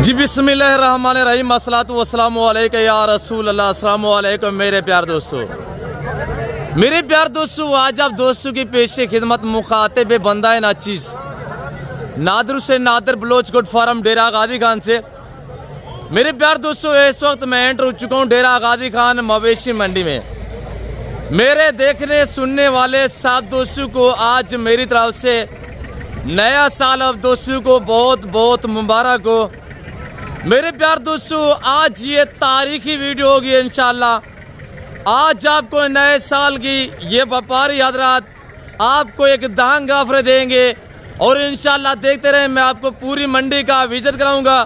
जी बिस्मिल्लाहिर्रहमानिर्रहीम अस्सलातु वस्सलामु अलैका या रसूल अल्लाह। अस्सलामु अलैकुम मेरे प्यार दोस्तों, आज आप दोस्तों की पेशे खिदमत मुखातिब बंदा नाचीज नादर से नादर बलोच गुड फार्म डेरा गादी खान से। मेरे प्यार दोस्तों, इस वक्त मैं एंटर हो चुका हूँ डेरा गादी खान मवेशी मंडी में। मेरे देखने सुनने वाले सब दोस्तों को आज मेरी तरफ से नया साल अब दोस्तों को बहुत बहुत मुबारक हो। मेरे प्यार दोस्तों, आज ये तारीखी वीडियो होगी इंशाल्लाह। आज आपको नए साल की ये व्यापारी हजरात आपको एक दांग ऑफर देंगे और इंशाल्लाह देखते रहे। मैं आपको पूरी मंडी का विजिट कराऊंगा।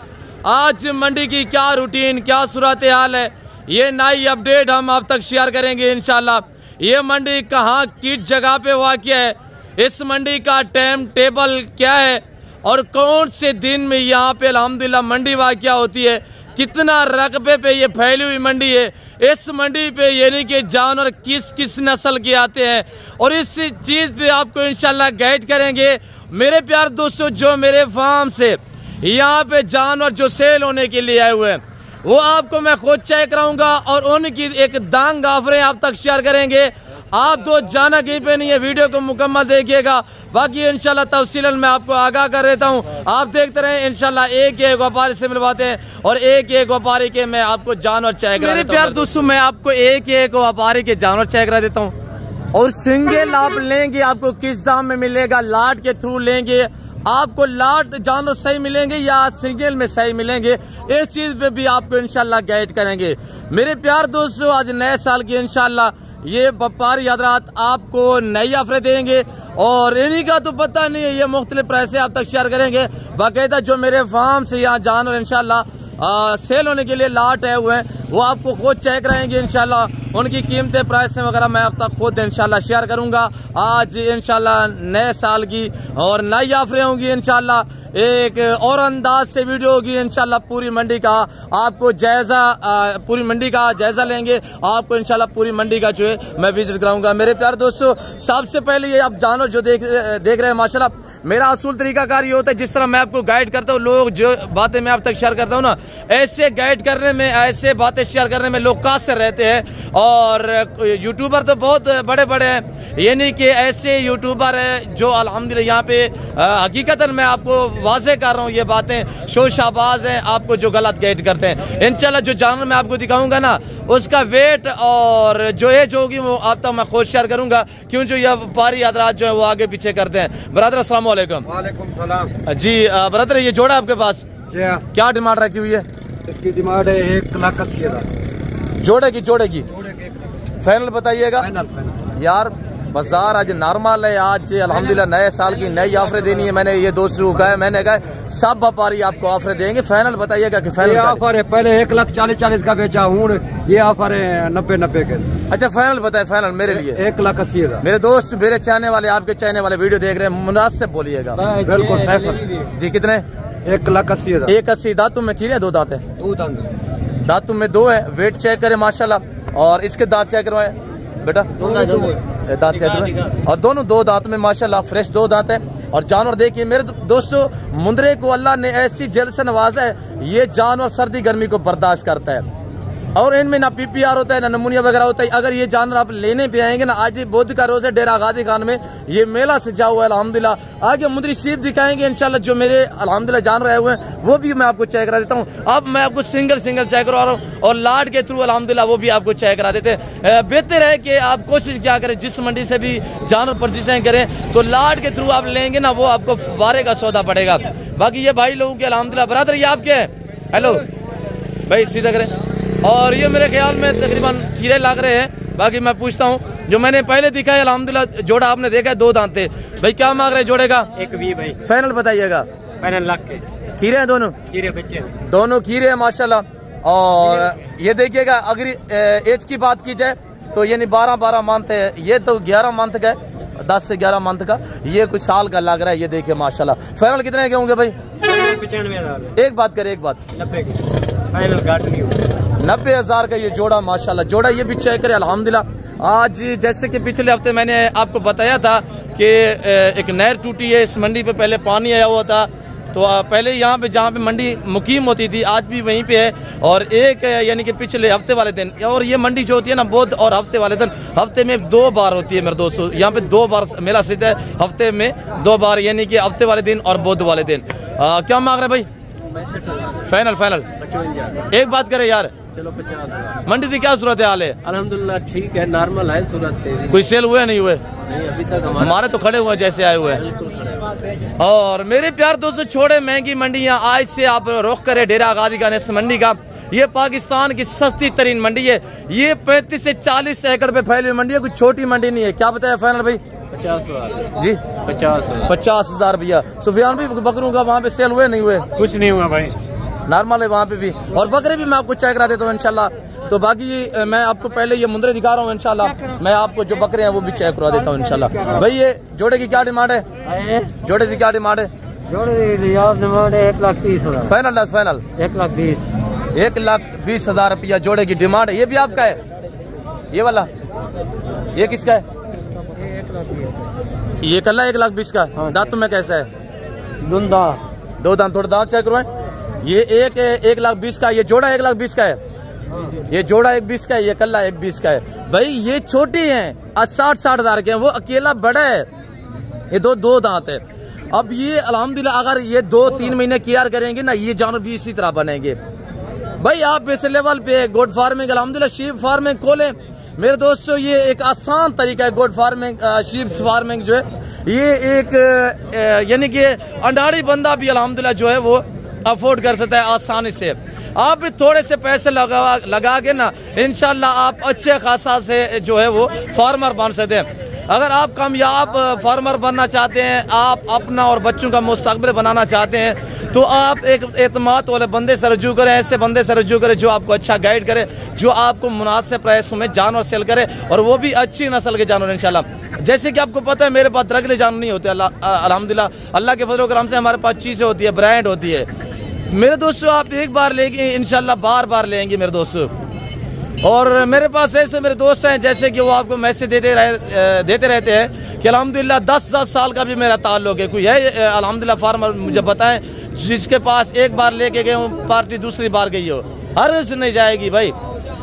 आज मंडी की क्या रूटीन, क्या सूरत हाल है, ये नई अपडेट हम आप तक शेयर करेंगे इंशाल्लाह। ये मंडी कहाँ किस जगह पे वाक़या है, इस मंडी का टाइम टेबल क्या है और कौन से दिन में यहाँ पे अल्हम्दुलिल्लाह मंडी वाक़या होती है, कितना रकबे पे ये फैली हुई मंडी है। इस मंडी पे यानी कि जानवर किस किस नस्ल के आते हैं और इस चीज़ पे आपको इंशाल्लाह गाइड करेंगे। मेरे प्यार दोस्तों, जो मेरे फार्म से यहाँ पे जानवर जो सेल होने के लिए आए हुए हैं वो आपको मैं खुद चेक कराऊंगा और उनकी एक दांग ऑफरें आप तक शेयर करेंगे। आप दो जाना कहीं पे नहीं है, वीडियो को मुकम्मल देखिएगा। बाकी इंशाल्लाह तफसीलन मैं आपको आगाह कर देता हूँ। आप देखते रहें इंशाल्लाह। एक व्यापारी से मिलवाते हैं और एक व्यापारी के मैं आपको जानवर चेक करा। मेरे प्यार दोस्तों, मैं आपको एक व्यापारी के जानवर चेक करा देता हूँ और सिंगल आप लेंगे आपको किस दाम में मिलेगा, लाट के थ्रू लेंगे आपको लाट जानवर सही मिलेंगे या सिंगल में सही मिलेंगे, इस चीज पे भी आपको इंशाल्लाह गाइड करेंगे। मेरे प्यार दोस्तों, आज नए साल की इंशाल्लाह ये व्यापारी हजरात आपको नई ऑफरें देंगे और इन्हीं का तो पता नहीं है, ये मुख्तलिफ प्राइस आप तक शेयर करेंगे। बाकायदा जो मेरे फार्म से यहाँ जानवर इंशाल्लाह सेल होने के लिए लाट है हुए हैं वो आपको खुद चेक रहेंगे इंशाल्लाह। उनकी कीमतें प्राइस वगैरह मैं आप तक खुद इंशाल्लाह शेयर करूंगा। आज इंशाल्लाह नए साल की और नई ऑफरें होंगी इंशाल्लाह। एक और अंदाज से वीडियो होगी इंशाल्लाह। पूरी मंडी का आपको जायजा, पूरी मंडी का जायजा लेंगे। आपको इंशाल्लाह पूरी मंडी का जो है मैं विजिट कराऊंगा। मेरे प्यार दोस्तों, सबसे पहले ये आप जानवर जो देख रहे हैं माशाल्लाह, मेरा असूल तरीकाकार ये होता है जिस तरह मैं आपको गाइड करता हूँ, लोग जो बातें मैं आप तक शेयर करता हूँ ना, ऐसे गाइड करने में, ऐसे बातें शेयर करने में लोग कासिर रहते हैं। और यूट्यूबर तो बहुत बड़े बड़े हैं, यानी कि ऐसे यूट्यूबर हैं जो अल्हम्दुलिल्लाह यहाँ पे हकीकतन मैं आपको वाज़ेह कर रहा हूँ, ये बातें शोशाबाज हैं, आपको जो गलत गाइड करते हैं। इंशाल्लाह जो जानवर मैं आपको दिखाऊंगा ना, उसका वेट और जो एज होगी वो आप तक मैं खुद शेयर करूंगा, क्यों जो ये व्यापारी हजरात जो है वो आगे पीछे करते हैं। ब्रदर अस्सलाम वालेकुम। वालेकुम सलाम। जी ब्रदर, ये जोड़ा आपके पास क्या डिमांड रखी हुई है? इसकी डिमांड है 1,80,000 जोड़े की फाइनल बताइएगा यार। बाजार आज नॉर्मल है, आज अल्हम्दुलिल्लाह नए साल की नई ऑफरें देनी है। मैंने ये दोस्त को कहा, मैंने कहा सब व्यापारी आपको ऑफर देंगे। फाइनल बताइएगा कि फाइनल ऑफर है। पहले 1,40,000 का बेचा हूँ, ये ऑफर है 90 के। अच्छा फाइनल बताए, फाइनल मेरे लिए 1,80,000। मेरे दोस्त, मेरे चाहने वाले, आपके चाहने वाले वीडियो देख रहे हैं, मुनासिब बोलिएगा। बिल्कुल जी कितने? 1,80,000। 1,80,000। दांतों में खीरे, 2 दांत है? 2 दांत। दांतों में 2 है। वेट चेक करें माशाल्लाह और इसके दांत चेक करवाए बेटा, दांत चेक करवाए और दोनों 2 दांत में माशाल्लाह फ्रेश 2 दांत है। और जानवर देखिए मेरे दोस्तों, मुंदरे को अल्लाह ने ऐसी जेल से नवाजा है, ये जानवर सर्दी गर्मी को बर्दाश्त करता है और इनमें ना PPR होता है ना नमूनिया वगैरह होता है। अगर ये जानवर आप लेने पे आएंगे ना, आज बुध का रोज है, डेरा गादी खान में ये मेला सजा हुआ है अल्हम्दुलिल्लाह। आगे मुंदरी सीप दिखाएंगे इंशाल्लाह। जो मेरे अल्हम्दुलिल्लाह जानवर आए हुए हैं वो भी मैं आपको चेक करा देता हूँ। अब मैं आपको सिंगल चेक करवा रहा हूँ और लाट के थ्रू अल्हम्दुलिल्लाह वो भी आपको चेक करा देते हैं। बेहतर है कि आप कोशिश क्या करें, जिस मंडी से भी जानवर परचेज करें तो लाट के थ्रू आप लेंगे ना, वो आपको वारे का सौदा पड़ेगा। बाकी ये भाई लोगों के अल्हम्दुलिल्लाह ब्रदर, ये आपके हेलो भाई सीधा करें। और ये मेरे ख्याल में तकरीबन खीरे लग रहे हैं। बाकी मैं पूछता हूँ, जो मैंने पहले दिखा है अल्हम्दुलिल्लाह जोड़ा आपने देखा है 2 दांत थे। भाई क्या मांग रहे जोड़े का? 1,20 भाई। फाइनल बताइएगा। फाइनल लाख के खीरे हैं, दोनों खीरे बच्चे, दोनों खीरे हैं माशाल्लाह। और ये देखिएगा, अगर एज की बात की जाए तो यानी 12 मंथ है, ये तो 11 मंथ का है, 10 से 11 मंथ का, ये कुछ साल का लग रहा है। ये देखिए माशाल्लाह। फाइनल कितने के होंगे भाई? 95,000। एक बात करे, एक बात 90 की फाइनल घाट नहीं होगा। 90,000 का ये जोड़ा माशाल्लाह। जोड़ा ये भी चेक करे अल्हम्दुलिल्लाह। आज जैसे कि पिछले हफ्ते मैंने आपको बताया था कि एक नहर टूटी है इस मंडी पे, पहले पानी आया हुआ था तो पहले यहाँ पे जहाँ पे मंडी मुकीम होती थी आज भी वहीं पे है। और एक यानी कि पिछले हफ्ते वाले दिन, और ये मंडी जो होती है ना बुध और हफ्ते वाले दिन, हफ्ते में 2 बार होती है मेरे दोस्तों। यहाँ पे 2 बार मेला स्थित है, हफ्ते में 2 बार, यानी कि हफ्ते वाले दिन और बुध वाले दिन। क्या मांग रहे भाई? फाइनल फाइनल एक बात करे यार, चलो 50। मंडी की क्या सूरत हाल है? अल्हम्दुलिल्लाह ठीक है, नॉर्मल है सूरत। कोई सेल हुए नहीं हुए? नहीं अभी तक हमारे तो खड़े हुए जैसे आए हुए हैं। और मेरे प्यार दोस्तों, छोड़े महंगी मंडियां, आज से आप रुख करें डेरा गाजी खान इस मंडी का। ये पाकिस्तान की सस्ती तरीन मंडी है। ये 35 से 40 एकड़ पे फैली हुई मंडी है, कोई छोटी मंडी नहीं है। क्या बताया फाइनल भाई? 50,000 जी 50,000 भैया। सुफियान भी बकरों का वहाँ पे सेल हुए नहीं हुए? कुछ नहीं हुआ भाई, नॉर्मल है वहाँ पे भी। और बकरे भी मैं आपको चेक करा देता हूँ इंशाल्लाह। तो बाकी मैं आपको पहले ये मुंदरे दिखा रहा हूँ इंशाल्लाह, मैं आपको जो बकरे हैं वो भी चेक करवा देता हूँ इंशाल्लाह। भाई ये जोड़े की क्या डिमांड है? जोड़े की क्या डिमांड है? जोड़े डिमांड है 1,30,000। Final final 1,20,000। 1,20,000 रुपया जोड़े की डिमांड है। ये भी आपका है? ये वाला ये किसका है? ये कल्ला 1,20,000 का। दांतों में कैसा है? दो दांत, थोड़ा दांत चेक करवाएं। ये 1,20,000 का, ये जोड़ा 1,20,000 का है। ये जोड़ा 1,20,000 का है, ये कल्ला 1,20,000 का है। भाई ये छोटी हैं, 60 हज़ार के हैं, वो अकेला बड़ा है। ये दो दांत है। अब ये अल्हम्दुलिल्लाह अगर ये 2-3 महीने केयर करेंगे ना, ये जानवर भी इसी तरह बनेंगे। भाई आप इस लेवल पे गोट फार्मिंग अल्हम्दुलिल्लाह शीप फार्मिंग खोलें मेरे दोस्तों। ये एक आसान तरीका है गोट फार्मिंग, शीप फार्मिंग जो है ये एक यानी कि अंडारी बंदा भी अल्हम्दुलिल्लाह जो है वो अफोर्ड कर सकता है आसानी से। आप भी थोड़े से पैसे लगा के ना इंशाल्लाह आप अच्छे खासा से जो है वो फार्मर बन सकते हैं। अगर आप कामयाब फार्मर बनना चाहते हैं, आप अपना और बच्चों का मुस्तकबिल बनाना चाहते हैं, तो आप एक एतमाद वाले बंदे से रजू करें, ऐसे बंदे से रजू करें जो आपको अच्छा गाइड करे, जो आपको मुनासिब प्राइसों में जानवर सेल करे, और वो भी अच्छी नस्ल के जानवर इंशाल्लाह। जैसे कि आपको पता है मेरे पास दरगले जानवर नहीं होते, अल्हम्दुलिल्लाह अल्लाह के फजल करम से हमारे पास चीज़ें होती है, ब्रांड होती है मेरे दोस्तों। आप एक बार लेंगे इंशाल्लाह बार बार लेंगे मेरे दोस्तों। और मेरे पास ऐसे मेरे दोस्त हैं जैसे कि वो आपको मैसेज देते रहते हैं कि अल्हम्दुलिल्लाह 10 साल का भी मेरा ताल्लुक है। कोई है अल्हम्दुलिल्लाह फार्मर मुझे बताएं जिसके पास एक बार लेके गए हूँ, पार्टी दूसरी बार गई हो, हर से नहीं जाएगी भाई।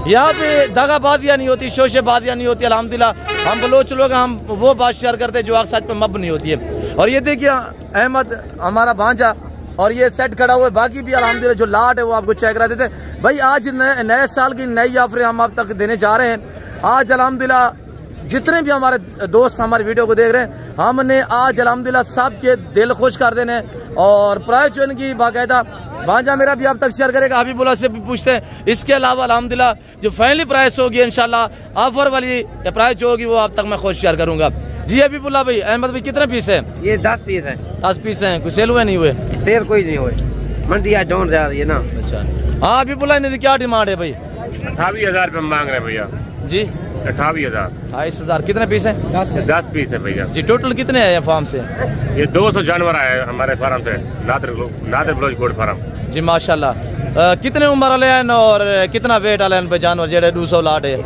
यहाँ पे दगाबादियाँ नहीं होती, शोशेबादियाँ नहीं होती अल्हम्दुलिल्लाह। हम बलोच लोग हम वो बात शेयर करते हैं जो सच पे मब नहीं होती है। और ये देखिए अहमद हमारा भांजा, और ये सेट खड़ा हुआ है, बाकी भी अल्हम्दुलिल्लाह जो लाट है वो आपको चेक करा देते हैं। भाई आज नए साल की नई ऑफरें हम आप तक देने जा रहे हैं। आज अल्हम्दुलिल्लाह जितने भी हमारे दोस्त हमारी वीडियो को देख रहे हैं, हमने आज अल्हम्दुलिल्लाह सब के दिल खुश कर देने, और प्राइस जो इनकी बाकायदा भांजा मेरा भी आप तक शेयर करेगा, हबीबुल्लाह से भी पूछते हैं। इसके अलावा अल्हम्दुलिल्लाह जो फाइनली प्राइस होगी इंशाल्लाह ऑफर वाली प्राइस जो होगी वो आप तक मैं खुद शेयर करूंगा। जी अबीबुल्लाह भाई, अहमद भाई कितने पीस है? ये 10 पीस है। 10 पीस हैं। कोई सेल हुए नहीं हुए? सेल कोई नहीं हुए, मंडी आज डाउन जा रही है ना। अच्छा हाँ अबीबुल्लाह इन्हें क्या डिमांड है भाई? 28,000 रुपये मांग रहे हैं भैया जी। 28,000। 28,000 कितने पीस है? 10 पीस है भैया जी। टोटल कितने हैं फार्म से? ये 200 जानवर आए हमारे फार्म से, नादर ब्लोच गोट फार्म जी। माशाल्लाह कितने उम्र वाले हैं और कितना वेट वाले हैं जानवर जेडे 200 लाट है?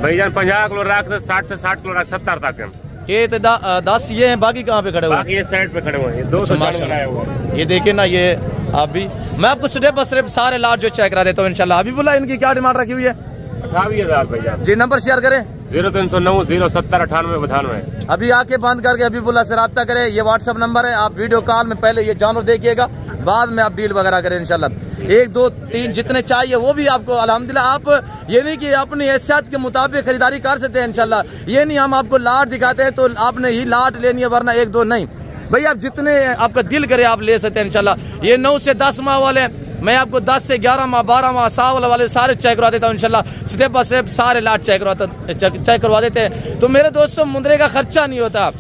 भैया 50 किलो रख, 60 से 60 किलो रख, 70 तक है। ये 10 ये हैं, बाकी कहाँ पे खड़े हुए? बाकी ये साइड पे खड़े हुए हैं। 200 जानवर आए हुए। ये देखिए ना, ये आप भी मैं आपको सिर्फ सारे लाट जो चेक करा देता हूँ इंशाल्लाह। हबीबुल्लाह इनकी क्या डिमांड रखी हुई है? 28,000 भैया जी। नंबर शेयर करें 0309 070 98 92। अभी आके बंद करके हबीबुल्लाह से रब्ता करें। ये व्हाट्सअप नंबर है, आप वीडियो कॉल में पहले ये जानवर देखिएगा, बाद में आप डील वगैरह करें इंशाल्लाह। 1 2 3 जितने चाहिए वो भी आपको अल्हम्दुलिल्लाह। आप ये नहीं कि अपनी हैसियत के मुताबिक खरीदारी कर सकते हैं इंशाल्लाह। ये नहीं हम आपको लाट दिखाते हैं तो आपने ही लाट लेनी है, वरना 1 2 नहीं भाई। आप जितने आपका दिल करे आप ले सकते हैं इंशाल्लाह। ये 9 से 10 माह वाले, मैं आपको 10 से 11 माह 12 माह साल वाले सारे चेक करवा देता हूँ इंशाल्लाह। स्टेप बाय स्टेप सारे लाट चेक करवा देते हैं। तो मेरे दोस्तों मुंदरे का खर्चा नहीं होता।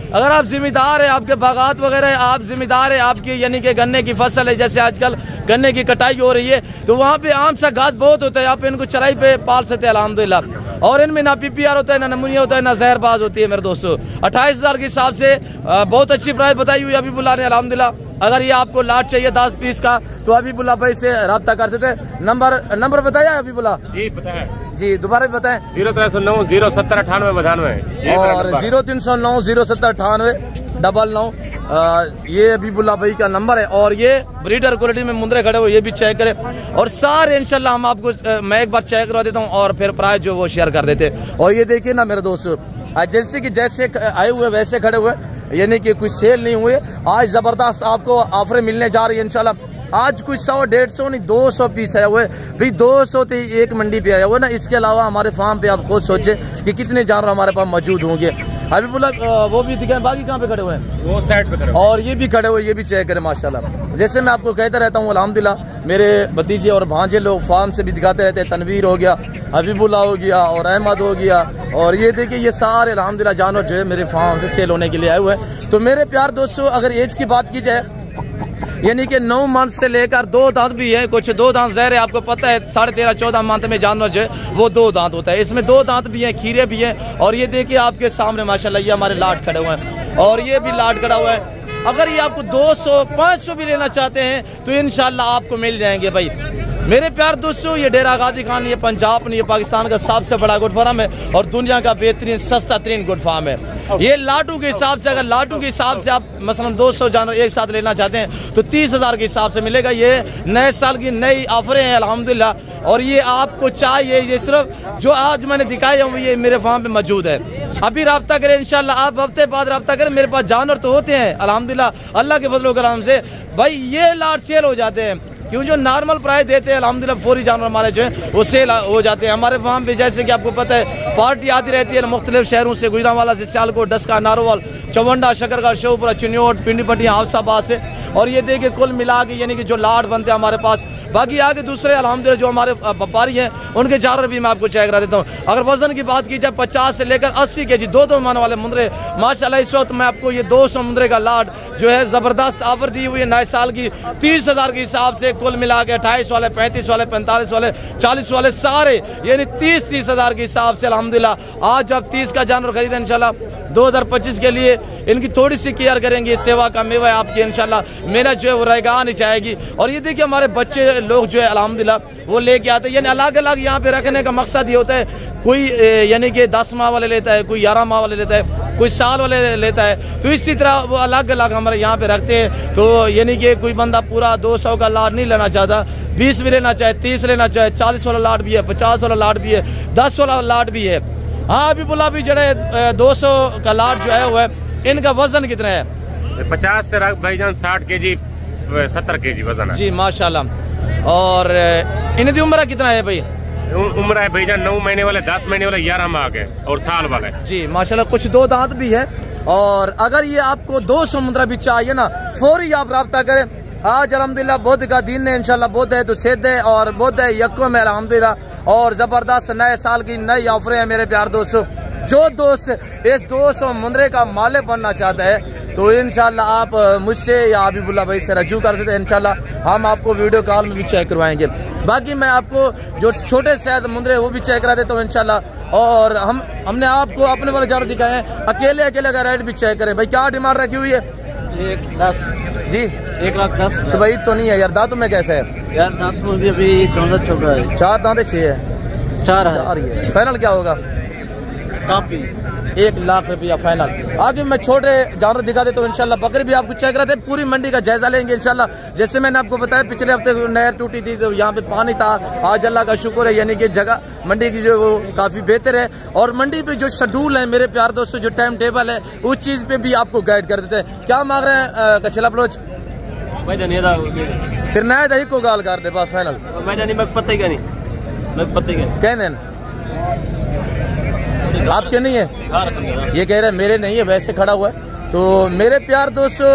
अगर आप जिम्मेदार है, आपके बागात वगैरह आप जिम्मेदार है, आपकी यानी कि गन्ने की फसल है, जैसे आजकल गन्ने की कटाई हो रही है, तो वहाँ पे आम सा घास बहुत होता है, आप इनको चराई पे पाल सकते हैं अल्हम्दुलिल्लाह। और इनमें ना PPR होता है, ना नमूनिया होता है, ना जहरबाज होती है मेरे दोस्तों। 28,000 के हिसाब से बहुत अच्छी प्राइस बताई हुई हबीबुल्लाह ने अल्हम्दुलिल्लाह। अगर ये आपको लाट चाहिए 10 पीस का तो हबीबुल्लाह भाई से रब्ता कर सकते हैं। नंबर बताया हबीबुल्लाह जी? पता है जी, दोबारा भी बताएं। 0309 070 98 92 और 0309 070 98 99। ये हबीबुल्लाह भाई का नंबर है। और ये ब्रीडर क्वालिटी में मुंदरे खड़े हुए, ये भी चेक करें। और सारे इंशाल्लाह हम आपको मैं एक बार चेक करवा देता हूँ और फिर प्राइस जो वो शेयर कर देते। और ये देखिए ना मेरे दोस्तों, जैसे आए हुए वैसे खड़े हुए, यानी कि कुछ सेल नहीं हुए। आज ज़बरदस्त आपको ऑफर मिलने जा रही है इंशाल्लाह। आज कुछ 100-150 नहीं 200 पीस आए हुए भाई, 200 तो एक मंडी पे आया हुआ ना। इसके अलावा हमारे फार्म पे आप खुद सोचे कि कितने जानवर हमारे पास मौजूद होंगे। हबीबुल्लाह वो भी दिखाएं, बाकी कहाँ पे खड़े हुए हैं? वो साइड पे खड़े। और ये भी खड़े हुए, ये भी चेक करें माशाल्लाह। जैसे मैं आपको कहता रहता हूँ अल्हम्दुलिल्लाह, मेरे भतीजे और भांजे लोग फार्म से भी दिखाते रहते हैं। तनवीर हो गया, हबीबुल्लाह हो गया और अहमद हो गया। और ये देखिए ये सारे अल्हम्दुलिल्लाह जानवर जो है मेरे फार्म से सेल होने के लिए आए हुए हैं। तो मेरे प्यार दोस्तों, अगर एज की बात की जाए, यानी कि 9 मंथ से लेकर 2 दांत भी है, कुछ 2 दांत ज़हर है, आपको पता है 13.5-14 मंथ में जानवर जो है वो 2 दांत होता है। इसमें 2 दांत भी हैं, खीरे भी हैं। और ये देखिए आपके सामने माशाल्लाह ये हमारे लाट खड़े हुए हैं और ये भी लाट खड़ा हुआ है। अगर ये आपको 200-500 भी लेना चाहते हैं तो इंशाल्लाह आपको मिल जाएंगे भाई। मेरे प्यार दोस्तों, ये डेरा गाजी खान, ये पंजाब नहीं, ये पाकिस्तान का सबसे बड़ा गुड फार्म है और दुनिया का बेहतरीन सस्ता तरीन गुड फार्म है। ये लाटू के हिसाब से, अगर लाटू के हिसाब से आप मसलन 200 जानवर एक साथ लेना चाहते हैं तो 30,000 के हिसाब से मिलेगा। ये नए साल की नई ऑफरें हैं अल्हम्दुलिल्लाह। और ये आपको चाहिए, ये सिर्फ जो आज मैंने दिखाया हूँ ये मेरे फार्म पे मौजूद है। अभी रब्ता करें इंशाल्लाह, आप हफ्ते बाद रब्ता करें। मेरे पास जानवर तो होते हैं अल्हम्दुलिल्लाह, अल्लाह के फजल व करम से भाई ये लाट सेल हो जाते हैं। क्यों जो नॉर्मल प्राइस देते हैं अल्हम्दुलिल्लाह फौरी जानवर हमारे जो है वो सेल हो जाते हैं। हमारे फार्म पे जैसे कि आपको पता है पार्टी आती रहती है मुख्तलिफ शहरों से, गुजरांवाला से, सियालकोट, डस्का, नारोवाल, चवंडा, शकरगढ़, शोपुरा, चिन्योट, पिंडी पट्टियाँ, हाफसाबाद से। और ये देखिए कुल मिला के यानी कि जो लाट बनते हैं हमारे पास। बाकी आगे दूसरे अल्हम्दुलिल्लाह जो हमारे व्यापारी हैं उनके जानवर भी मैं आपको चेक करा देता हूँ। अगर वजन की बात की जाए 50 से लेकर 80 kg 2 मन वाले मुंदरे माशाल्लाह, इस वक्त मैं आपको ये 200 मुंदरे का लाट जो है ज़बरदस्त ऑफर दी हुई है नए साल की 30,000 के हिसाब से। कुल मिला के 28 वाले, 35 वाले, 45 वाले, 40 वाले सारे यानी 30,000 के हिसाब से अल्हम्दुलिल्लाह। आज आप 30 का जानवर खरीदें इंशाल्लाह 2025 के लिए इनकी थोड़ी सी केयर करेंगे, सेवा का मेवा है आपकी इंशाल्लाह, मेहनत जो है वो रहेगा नहीं जाएगी। और ये देखिए हमारे बच्चे लोग जो है अल्हम्दुलिल्लाह वो लेके आते हैं, यानी अलग अलग यहाँ पे रखने का मकसद ये होता है। कोई यानी कि 10 माह वाले लेता है, कोई 11 माह वाले लेता है, कोई साल वाले लेता है। तो इसी तरह वो अलग अलग हमारे यहाँ पे रखते हैं। तो यानी कि कोई बंदा पूरा 200 का लाट नहीं लेना चाहता, 20 भी लेना चाहे, 30 लेना चाहे, 40 वाला लाट भी है, 50 वाला लाट भी है, 10 वाला लाट भी है। हाँ अभी बोला भी जड़े 200 का लाट जो है वो है, इनका वजन कितना है? 50 से भाईजान 60 kg 70 kg वजन है जी माशाल्लाह। और इनकी उम्र कितना है भाई? उम्र है भाईजान 9 महीने वाले, 10 महीने वाले, 11 माह के और साल वाले जी माशाल्लाह। कुछ 2 दांत भी है। और अगर ये आपको 200 मुंदरा भी चाहिए ना, फौरी आप रब्ता करें। आज अल्हम्दुलिल्लाह बुध का दिन है इंशाल्लाह, बुध है तो सिद्ध है और बुध है यक्को में अल्हम्दुलिल्लाह। और जबरदस्त नए साल की नई ऑफरें हैं मेरे प्यार दोस्तों। जो दोस्त इस 200 मुंदरे का मालिक बनना चाहता है तो इंशाल्लाह आप मुझसे या हबीबुल्लाह भाई से रजू कर सकते हैं। इंशाल्लाह हम आपको वीडियो कॉल में भी चेक करवाएंगे। बाकी मैं आपको जो छोटे शायद मुंदरे वो भी चेक करा देता हूँ इंशाल्लाह। और हमने आपको अपने वाले जानवर दिखाए हैं, अकेले अकेले का रेट भी चेक करें। भाई क्या डिमांड रखी हुई है? 1,10,000 जी 1,10,000 सुबह ईद तो नहीं है यार, दांतों में कैसे है यार? दांत में भी अभी दांत छोड़ रहा है, 4 दांत 6 है, 4 है। 4 ही है। फाइनल क्या होगा? काफी 1 लाख रुपया फाइनल। आगे मैं छोटे जानवर दिखा देता हूँ इंशाल्लाह। बकरी भी आपको चेक कराते, पूरी मंडी का जायजा लेंगे इंशाल्लाह। जैसे मैंने आपको बताया पिछले हफ्ते नहर टूटी थी तो यहाँ पे पानी था, आज अल्लाह का शुक्र है यानी कि जगह मंडी की जो वो काफ़ी बेहतर है। और मंडी पे जो शेड्यूल है मेरे प्यार दोस्तों, जो टाइम टेबल है उस चीज़ पे भी आपको गाइड कर देते हैं। क्या मांग रहे हैं कचला बलोच? तिरनाए दही को गाल कर दे बस फाइनल। पता ही नहीं कह दें आपके नहीं है, ये कह रहे हैं मेरे नहीं है, वैसे खड़ा हुआ है। तो मेरे प्यार दोस्तों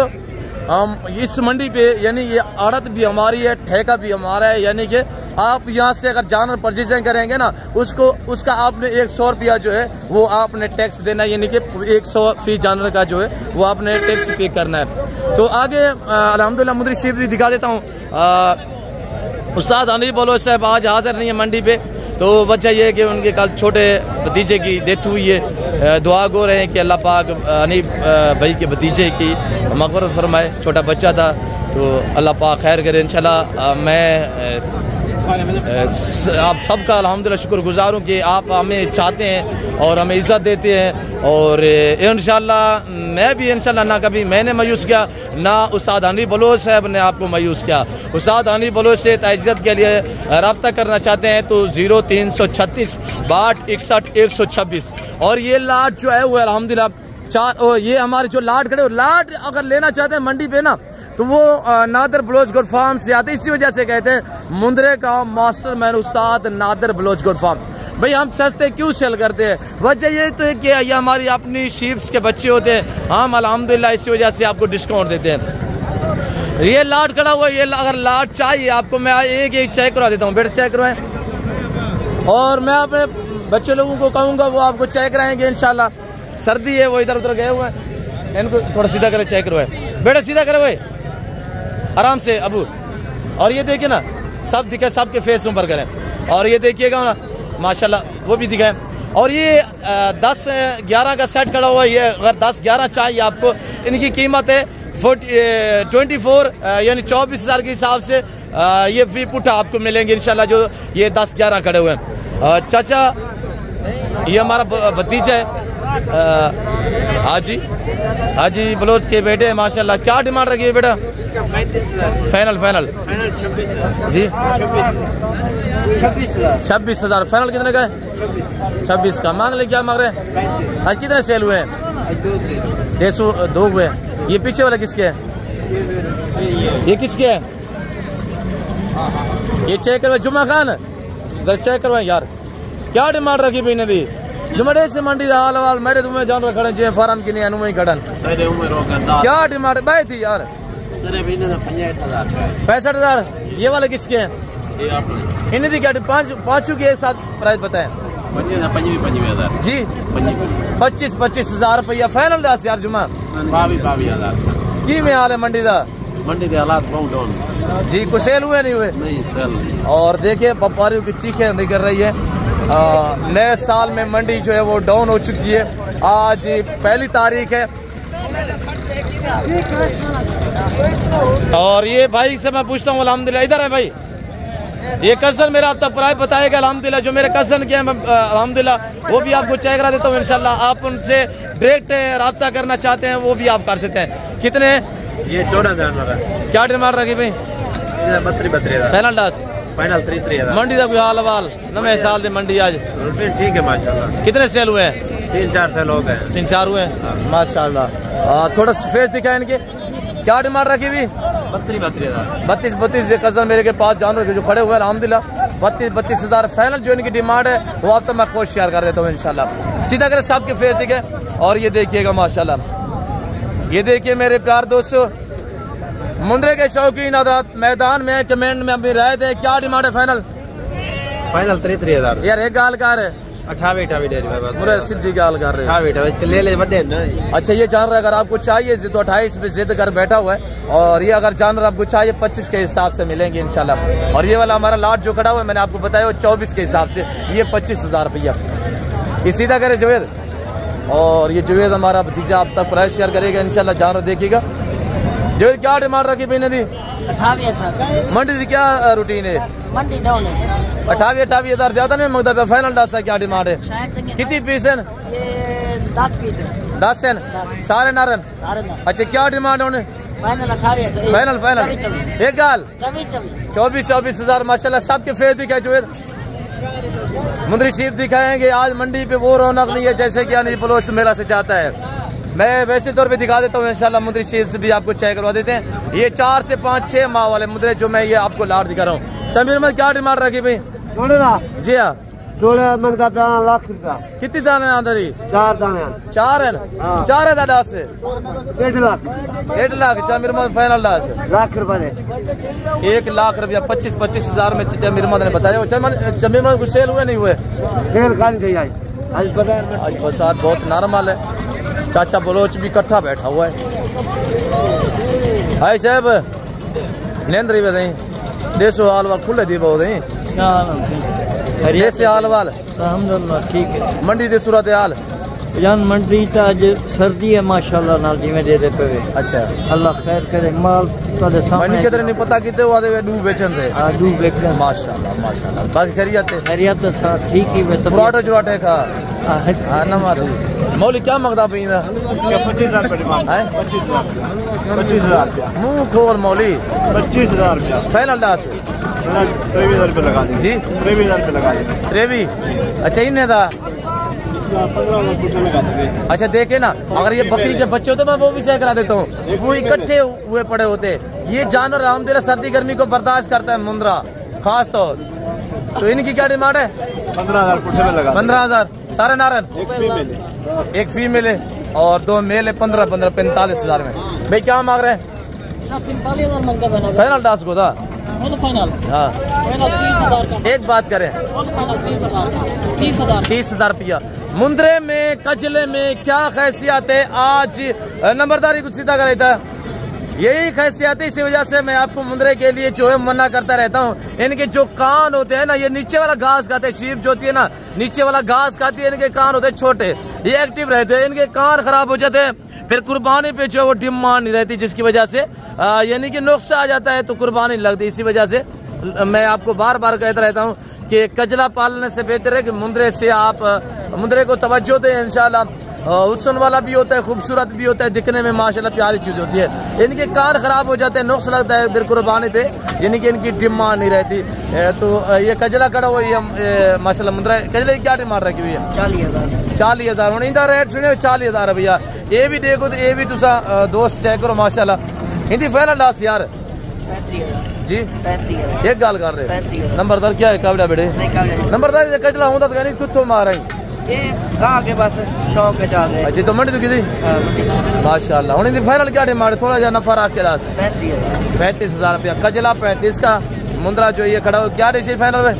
हम इस मंडी पे यानी ये आड़त भी हमारी है, ठेका भी हमारा है। यानी कि आप यहाँ से अगर जानवर परचेजिंग करेंगे ना उसका आपने 100 रुपया जो है वो आपने टैक्स देना है, यानी कि 100 फी जानवर का जो है वो आपने टैक्स पे करना है। तो आगे अल्हम्दुलिल्लाह मुंदरी शरीफ भी दिखा देता हूँ। उस्ताद हनीफ बलोच साहब आज हाजिर नहीं है मंडी पे, तो वजह यह है कि उनके कल छोटे भतीजे की डेथ हुई है। दुआ गो रहे हैं कि अल्लाह पाक हनीफ भाई के भतीजे की मग़फ़िरत फरमाए। छोटा बच्चा था तो अल्लाह पाक खैर करे इंशाल्लाह। मैं आप सबका अल्हम्दुलिल्लाह शुक्रगुज़ार हूँ कि आप हमें चाहते हैं और हमें इज़्ज़त देते हैं। और इंशाल्लाह मैं भी इंशाल्लाह ना कभी मैंने मायूस किया, ना उस्ताद हनी बलोच साहब ने आपको मायूस किया। उस्ताद हनी बलोच से ताइज़्ज़त के लिए रब्ता करना चाहते हैं तो 0336 62 61 126। और ये लाट जो है वो अल्हम्दुलिल्लाह ये हमारे जो लाट खड़े लाट अगर लेना चाहते हैं मंडी पे ना तो वो नादर बलोच गोट फार्म से आते हैं। इसी वजह से कहते हैं मुंद्रे का मास्टर मैन उस्ताद नादर बलोच गोट फार्म। भाई हम सस्ते क्यों सेल करते हैं, वजह ये तो है कि ये हमारी अपनी शीप्स के बच्चे होते हैं, हम अल्हम्दुलिल्लाह इसी वजह से आपको डिस्काउंट देते हैं। ये लाट खड़ा हुआ, ये अगर लाट चाहिए आपको मैं एक एक चेक करवा देता हूँ। बेटा चेक करवाएं, और मैं अपने बच्चे लोगों को कहूँगा वो आपको चेक कराएंगे इंशाल्लाह। सर्दी है वो इधर उधर गए हुए हैं, इनको थोड़ा सीधा करे चेक करवाए। बेटा सीधा करवाए आराम से अबू। और ये देखिए ना सब दिखे, सबके फेस ऊपर करें। और ये देखिएगा ना माशाल्लाह वो भी दिखाएं। और ये 10-11 का सेट खड़ा हुआ है। ये अगर 10-11 चाहिए आपको, इनकी कीमत है 24 यानी 24,000 के हिसाब से ये फी पुट्ठा आपको मिलेंगे इंशाल्लाह जो ये 10-11 खड़े हुए हैं। चाचा ये हमारा भतीजा है हाजी बलोच के बेटे माशाल्लाह। क्या डिमांड रखी है बेटा? फाइनल जी 26,000 फाइनल। कितने का है? 26 का मांग ले। क्या मांग रहे हैं? आज कितने सेल हुए हैं? 2 हुए। ये पीछे वाला किसके है? ये किसके है? ये चेक करवाए जुम्मा खान, इधर चेक करवाए यार। क्या डिमांड रखी भाई ने दी? जुमड़े से मंडी हाल वाल मेरे तुम्हें जान खड़े जो फार्म की नहीं अनुमति खड़न। क्या डिमांड भाई थी यार? 65,000। ये वाले किसके हैं? इन्हें दी क्या? पाँचों के साथ प्राइस बताएं जी। 25,000 रुपया फाइनल 10 यार जुम्मा की में हाल है मंडी का? मंडी के हालात बहुत डाउन जी। कुछ सेल हुए नहीं हुए? नहीं सेल। और देखिए व्यापारियों की चीखें निकल रही है। नए साल में मंडी जो है वो डाउन हो चुकी है। आज 1 तारीख है। और ये भाई से मैं पूछता हूँ अल्हम्दुलिल्लाह, इधर है भाई ये कज़न मेरा अब तक प्राइस बताएगा अल्हम्दुलिल्लाह। जो मेरे कज़न के हैं अल्हम्दुलिल्लाह वो भी आपको चेक करा देता हूँ इंशाल्लाह। आप उनसे डायरेक्ट रब्ता करना चाहते हैं वो भी आप कर सकते हैं। कितने? ये 14,000। क्या डिमांड रखी भाई? 32,000 फाइनल 10 फाइनल 33,000। मंडी का कोई हाल वाल नवे साल की मंडी आज ठीक है माशाल्लाह। कितने सेल हुए हैं? 3-4 सेल हो गए। 3-4 हुए माशाल्लाह। थोड़ा फेस दिखाए इनके। क्या डिमांड रखी भी? 32,000 कज़न मेरे के पास जानवर जो खड़े हुए हैं अल्हम्दुलिल्लाह 32,000 फाइनल जो इनकी डिमांड है वो अब तक मैं खुद शेयर कर देता हूँ इंशाल्लाह। सीधा करे सबके फेस दिखे। और ये देखिएगा माशाल्लाह, ये देखिए मेरे प्यार दोस्तों मुंद्रे के शौकीन हज़रात मैदान में कमेंट में अपनी राय दे। क्या डिमांड है फाइनल? फाइनल 33,000 यार एक गाल कर 28 दे मुझे सीधी गाल कर रहे 28 ले ले बड़े ना। अच्छा ये जानवर अगर आपको चाहिए तो 28 पे जिद कर बैठा हुआ है। और ये अगर जानवर आपको चाहिए 25 के हिसाब से मिलेंगे इंशाल्लाह। और ये वाला हमारा लाट जो खड़ा हुआ है मैंने आपको बताया 24 के हिसाब से, ये 25,000 रुपया। ये सीधा करे जुवेद। और ये जुवेद हमारा भतीजा आप तक प्राइस शेयर करेगा इंशाल्लाह। जानवर देखिएगा। जुवेद क्या डिमांड रखी भाई ने दी? 28 मंडी की क्या रूटीन है? मंडी डाउन है। 28,000 ज्यादा नहीं मांगता फाइनल 10 है। क्या डिमांड है? कितनी पीस है? 10 पीस है। 10 है सारे नारन। अच्छा क्या डिमांड है उन्हें? फाइनल एक गाल 24,000 माशाल्लाह। सबके फेस दिखाए जुवेद। मुंद्री शीप दिखाएंगे। आज मंडी पे वो रौनक नहीं है जैसे कि अनिल बलोच मेला से चाहता है। मैं वैसे तौर पे दिखा देता हूँ इंशाल्लाह। मुंद्री शीप से भी आपको चेक करवा देते हैं। ये 4 से 5-6 माह वाले मुंद्रे जो मैं ये आपको लाट दिखा रहा हूँ। समीर में क्या डिमांड रखी भाई? जी हाँ मंगता लाख रुपया। कितनी दाने अंदर ही? 4 दाने। 4 है ना? 4 है दादा से 1.5 लाख। 1.5 लाख चमीर में फाइनल लाख रुपये 1 लाख रुपया 25,000 में चमीर ने बताया। चमीर में कुछ सेल हुए नहीं हुए? आज बरसात बहुत नॉर्मल है। चाचा बलोच भी इकट्ठा बैठा हुआ है। भाई साहब लेंद्री बताई देसो हाल वाल खुले दी बहुत खैरियत से हाल वाल अल्हम्दुलिल्लाह ठीक है। मंडी की सूरत हाल जान मंडी अज सर्दी है माशाल्लाह नाल जिवें दे दे पे। अच्छा अल्लाह खैर करे माल तोड़े सामने मैंने किधर नहीं पता कितने वादे डू बेचन थे। डू बेचन माशाल्लाह माशाल्लाह बाकी खैरियत है। खैरियत तो सब ठीक ही है। पुराटे जुराटे खा हां ना मारू मौली क्या मंगदा पईंदा 25000 रुपए डिमांड है। 25000 रुपया मुंह खोल मौली 25000 रुपया फाइनल डास 23,000 रुपए लगा दे जी 23,000 रुपए लगा दे। रेवी अच्छा इन्हें था 15,000 रुपए लगा दे। अच्छा देखे ना अगर ये बकरी के बच्चे होते मैं वो भी चेक करा देता हूँ वो इकट्ठे हुए पड़े होते। ये जानवर अलहमदुलिल्लाह सर्दी गर्मी को बर्दाश्त करता है मुंद्रा खास तौर। तो इनकी क्या डिमांड है? 15,000 रुपए लगा 15,000 सारे नारन एक फीमेल है और 2 मेल है 45,000 में। भाई क्या मांग रहे हैं? 45,000 मांगते हैं। फाइनल डास को था फाइनल हाँ 30,000 का। एक बात करें 30,000 रुपया मुंद्रे में कचले में क्या खैसियत है? आज नंबरदारी कुछ सीधा कर था यही खैसियत है। इसी वजह से मैं आपको मुंद्रे के लिए जो है मना करता रहता हूँ। इनके जो कान होते हैं ना ये नीचे वाला घास खाते हैं। शीप जो होती है ना नीचे वाला घास खाती है। इनके कान होते हैं छोटे ये एक्टिव रहते हैं। इनके कान खराब हो जाते हैं फिर कुर्बानी पे जो वो डिमांड नहीं रहती जिसकी वजह से यानी कि नुक्सा आ जाता है तो कुर्बानी नहीं लगती। इसी वजह से मैं आपको बार बार कहता रहता हूँ कि कजला पालने से बेहतर है कि मुंद्रे से आप मुंद्रे को तवज्जो दें। इंशाल्लाह हुस्न वाला भी होता है खूबसूरत भी होता है दिखने में माशाल्लाह प्यारी चीज होती है। इनके कान खराब हो जाते हैं नुक्स लगता है फिर कुर्बानी पे यानी कि इनकी डिमांड नहीं रहती। तो ये कजला कड़ा हुआ ये माशाल्लाह मुंद्रा कजले की क्या डिमांड रखी हुई है? 40,000 हूँ इंदा रेट सुने 40,000 है भैया। ये भी देखो तो ये भी तुसा दोस्त चेक करो माशाल्लाह हिंदी फाइनल लास्ट यार जी 35 एक गाल कर रहे नंबरदार क्या है काबड़ा बेटे नंबरदार कजला हूँ तो कुछ मारा ये कहाँ के बस शौक के चाल रहे। अच्छा तो मंडी तो की माशाल्लाह हूँ फाइनल क्या डिमांड थोड़ा जा नफा रख के लास्ट 35,000 रुपया कजला 35 का मुंद्रा जो ये खड़ा हो क्या रेट फाइनल में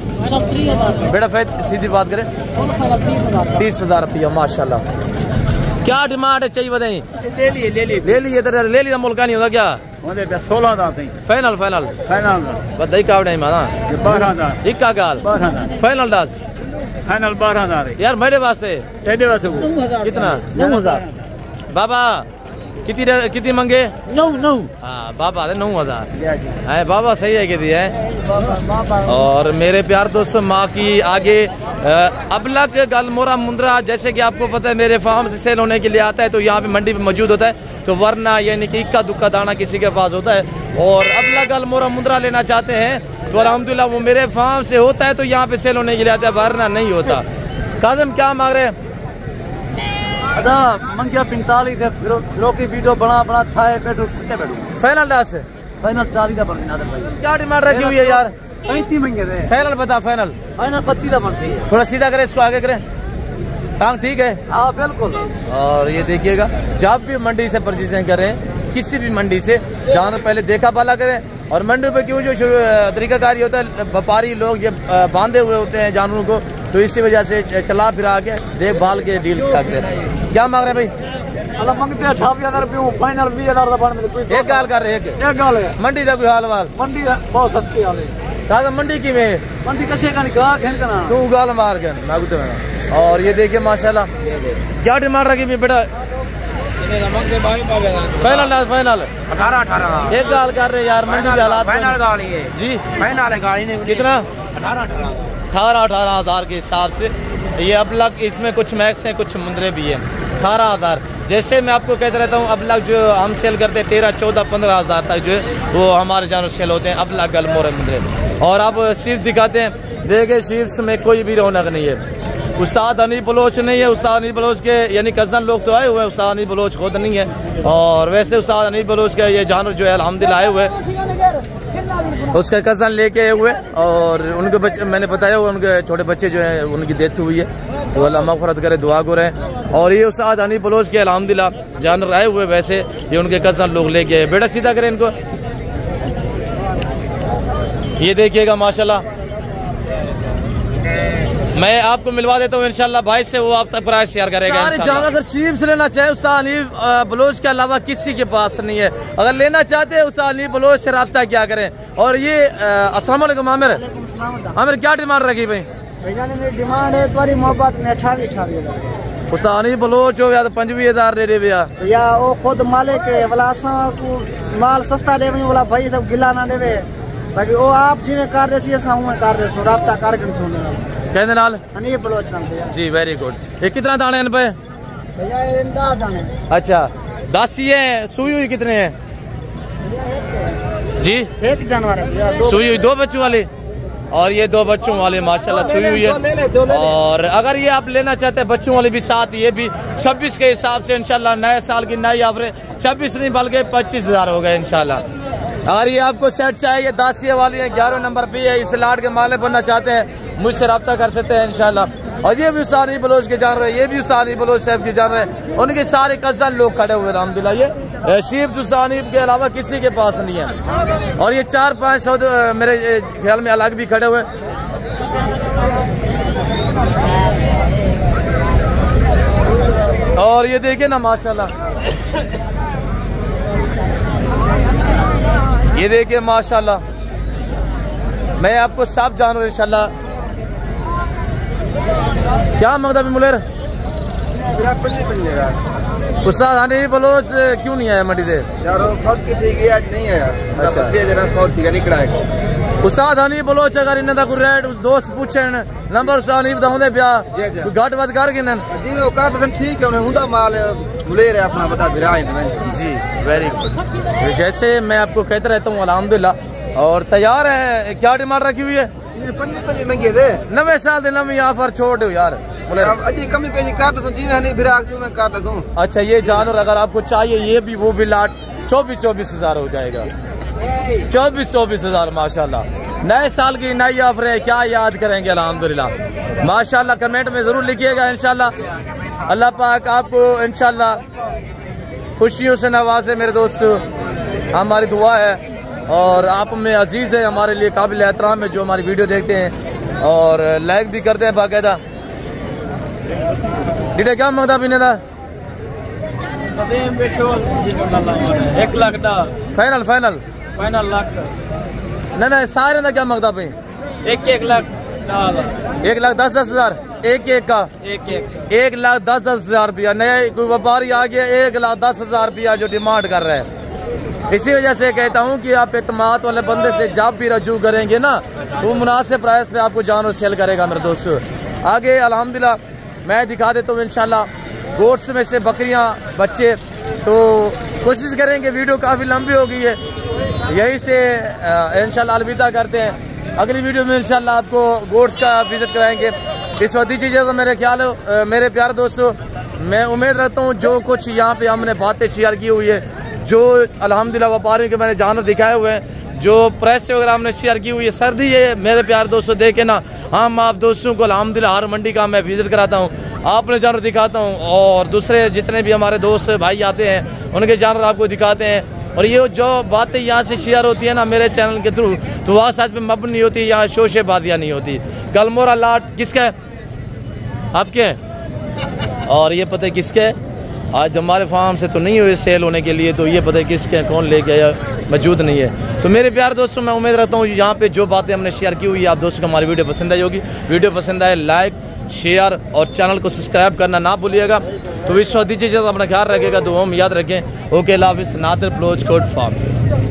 बेटा सीधी बात करें 30,000 रुपया माशाल्लाह। क्या डिमांड है चाहिए बताइए? ले लिए मुल्का नहीं होता क्या 16,000 फाइनल बताइए कावड़े माना 12,000 इक्का गाल फाइनल डास फाइनल 12,000 यार मेरे वास्ते कितना 9,000 बाबा कितनी मंगे 9 हाँ बाबा 9,000 है बाबा सही है कितनी है। और मेरे प्यार दोस्तों माँ की आगे अबलग गलमोरा मुंद्रा जैसे कि आपको पता है मेरे फार्म से सेल होने के लिए आता है तो यहाँ पे मंडी पे मौजूद होता है। तो वरना यानी कि इक्का दुक्का दाना किसी के पास होता है और अबलग गलमोरा मुंद्रा लेना चाहते हैं तो अल्हम्दुलिल्लाह वो मेरे फार्म से होता है तो यहाँ पे सेल होने के लिए आता है वरना नहीं होता। काज़म क्या मांग रहे हैं? अदा मंगिया 45 है फिरो की वीडियो बना थाए बैठो कितने बैठो फाइनल डास है फाइनल 40 का बन नादर भाई क्या डिमांड रखी हुई है यार? 35 मंगे थे फाइनल बता फाइनल 32 का बनती है। थोड़ा सीधा करें इसको आगे करें टांग ठीक है हाँ बिल्कुल। और ये देखिएगा जब भी मंडी से परचेजिंग करें किसी भी मंडी से जानवर पहले देखा भाला करें। और मंडी पे क्यों जो तरीकाकारी होता है व्यापारी लोग ये बांधे हुए होते हैं जानवरों को तो इसी वजह से चला फिरा के देखभाल के डील करते हैं। क्या मांग रहे हैं भाई? मंगते 28,000 रुपये फाइनल 20,000 का बन एक गाल कर रहे एक गाल है मंडी का कोई हाल वाल मंडी बहुत सस्ती हाल है कहा मंडी की में मंडी कसे का निकाह खेल का ना तू गाल मार के मांगते हैं। और ये देखिए माशाल्लाह क्या डिमांड रखी बेटा? फाइनल 18 एक गाल कर रहे यार मंडी के हालात जी कितना 18,000 के हिसाब से ये अबलग इसमें कुछ मैक्स हैं कुछ मुंद्रे भी हैं 18,000। जैसे मैं आपको कहता रहता हूँ अबलग जो हम सेल करते हैं 13, 14, 15,000 तक जो है वो हमारे जानवर सेल होते हैं अबलग गलमोरे मुंद्रे। और आप शीप दिखाते हैं देखिए शीप्स में कोई भी रौनक नहीं है। उस्ताद अनी बलोच नहीं है उस्ताद अनी बलोच के यानी कज़न लोग तो आए हुए हैं उस्ताद अनी बलोच खुद नहीं है। और वैसे उस्ताद अनी बलोच का ये जानवर जो है अल्हम्दुलिल्लाह आए हुए उसका कज़न लेके आए हुए और उनके बच्चे मैंने बताया हुआ उनके छोटे बच्चे जो हैं उनकी डेथ हुई है तो अल्लाह मग़फ़िरत करे दुआ को रहे। और ये उस्ताद अनी बलोच के अल्हम्दुलिल्लाह जानवर आए हुए वैसे ये उनके कज़न लोग लेके आए। बेटा सीधा करें इनको ये देखिएगा माशाल्लाह मैं आपको मिलवा देता हूँ इंशाल्लाह भाई से वो आप तक प्राइस शेयर करेगा। जानवर अगर शीप से लेना चाहे उस्ताद अली बलोच के अलावा किसी के पास नहीं है। अगर लेना चाहते हैं उस्ताद अली बलोच से रब्ता क्या करें। और ये अस्सलाम वालेकुम आमिर क्या डिमांड रखी भाई? डिमांड है तुम्हारी मोहब्बत में 28,000 उस्तानी बलोच हो या तो 25,000 दे दे भैया या वो खुद मालिक है वाला असा को माल सस्ता देवे वाला भाई सब गिला ना देवे बाकी वो आप जिवें कर रहे सी असा उवें कर रहे सो राब्ता करके सुन कहने नाल हनी बलोच नाल भैया जी वेरी गुड। ये कितना दाने हैं पे भैया ये 10 दाने अच्छा 10 ही है सुई हुई कितने हैं जी एक जानवर है भैया दो सुई हुई 2 बच्चों वाले और ये 2 बच्चों वाले माशाल्लाह सुई हुई है। और अगर ये आप लेना चाहते हैं बच्चों वाले भी साथ ये भी 26 के हिसाब से इंशाल्लाह नए साल की नई ऑफर 26 नहीं बल्कि 25,000 हो गए इंशाल्लाह। अगर ये आपको सेट चाहिए 10 ये वाली है 11 नंबर पे है इस लाट के मालिक बनना चाहते हैं मुझसे रब्ता कर सकते हैं इंशाल्लाह। और ये भी उस्तानी बलोच के जान रहे हैं ये भी उस्तानी बलोच साहब के जान रहे हैं उनके सारे कज़न लोग खड़े हुए अल्हम्दुलिल्लाह। ये शीप उस्तानी के अलावा किसी के पास नहीं है। और ये 4-5 मेरे ख्याल में अलग भी खड़े हुए। और ये देखिए ना माशाल्लाह ये देखिए माशाल्लाह मैं आपको सब जान रहा हूँ इंशाल्लाह। क्या मगदा भी मुलेर उस्ताद आने बलोच क्यों नहीं आया मंडी से यार खुद की थी आज नहीं आया अच्छा जरा खुद थी निकला है उस्ताद हनी बलोच अगर इन्हें दा कोई रेट दोस्त पूछे नंबर उस्ताद नहीं बताऊंदे पिया कोई घट वध कर गिनन जी वो कर दन ठीक है उन्हें हुंदा माल मुलेर है अपना बता भिरा है जी वेरी गुड। जैसे मैं आपको कहता रहता हूँ अल्हम्दुलिल्लाह। और तैयार है क्या डिमांड रखी हुई है 15 महंगे दे नवे साल दे नवी ऑफर छोड़ दो यार अजी कमी पेजी कर दूं जी मैं भिरा दूं मैं कर दूं। अच्छा ये जानवर अगर आपको चाहिए ये भी वो भी लाट 24,000 हो जाएगा 24,000 माशाल्लाह। नए साल की नई ऑफर है क्या याद करेंगे अल्हम्दुलिल्लाह माशाल्लाह। कमेंट में जरूर लिखिएगा इंशाल्लाह। अल्लाह पाक आपको इंशाल्लाह खुशियों से नवाजे मेरे दोस्त हमारी दुआ है। और आप में अजीज़ है हमारे लिए काबिल एहतराम है जो हमारी वीडियो देखते हैं और लाइक भी करते हैं बाकायदा। डीटे क्या मंगता पीने का 1 लाख दा फाइनल फाइनल फाइनल लाख ना सारे का क्या मंगता पे 1 लाख 1,10,000 एक का 1,10,000 रुपया। नया कोई व्यापारी आ गया 1,10,000 रुपया जो डिमांड कर रहा है। इसी वजह से कहता हूँ कि आप एतमाद वाले बंदे से जब भी रजू करेंगे ना तो मुनासिब प्राइस पे आपको जानवर सेल करेगा मेरे दोस्तों। आगे अल्हम्दुलिल्लाह मैं दिखा देता हूँ इंशाल्लाह गोट्स में से बकरियाँ बच्चे। तो कोशिश करेंगे वीडियो काफ़ी लंबी हो गई है यहीं से इंशाल्लाह अलविदा करते हैं। अगली वीडियो में इंशाल्लाह आपको गोट्स का विजिट कराएंगे। इस वक्त दीजिए तो मेरे ख्याल मेरे प्यारे दोस्तों मैं उम्मीद रखता हूँ जो कुछ यहाँ पे हमने बातें शेयर की हुई है जो अल्हम्दुलिल्लाह व्यापारियों के मैंने जानवर दिखाए हुए हैं जो प्रेस वगैरह हमने शेयर की हुई है सर्दी है मेरे प्यारे दोस्तों देखे ना हम आप दोस्तों को अल्हम्दुलिल्लाह हर मंडी का मैं विजिट कराता हूँ आपने जानवर दिखाता हूँ और दूसरे जितने भी हमारे दोस्त भाई आते हैं उनके जानवर आपको दिखाते हैं। और ये जो बातें यहाँ से शेयर होती है ना मेरे चैनल के थ्रू तो वहाँ सच में मबनी नहीं होती यहाँ शोशे बादियाँ नहीं होती। गलमोरा लाट किसका है आपके हैं और ये पता है किसके है आज हमारे फार्म से तो नहीं हुए सेल होने के लिए तो ये पता है किसके हैं कौन लेके आया मौजूद नहीं है। तो मेरे प्यारे दोस्तों मैं उम्मीद रखता हूँ यहाँ पे जो बातें हमने शेयर की हुई है आप दोस्तों को हमारी वीडियो पसंद आई होगी। वीडियो पसंद आए लाइक शेयर और चैनल को सब्सक्राइब करना ना भूलिएगा। तो विश्वास दीजिए अपना ख्याल रखेगा दुआ में याद रखें। ओके अल्लाह हाफिज़ नादिर बलोच गोट फार्म।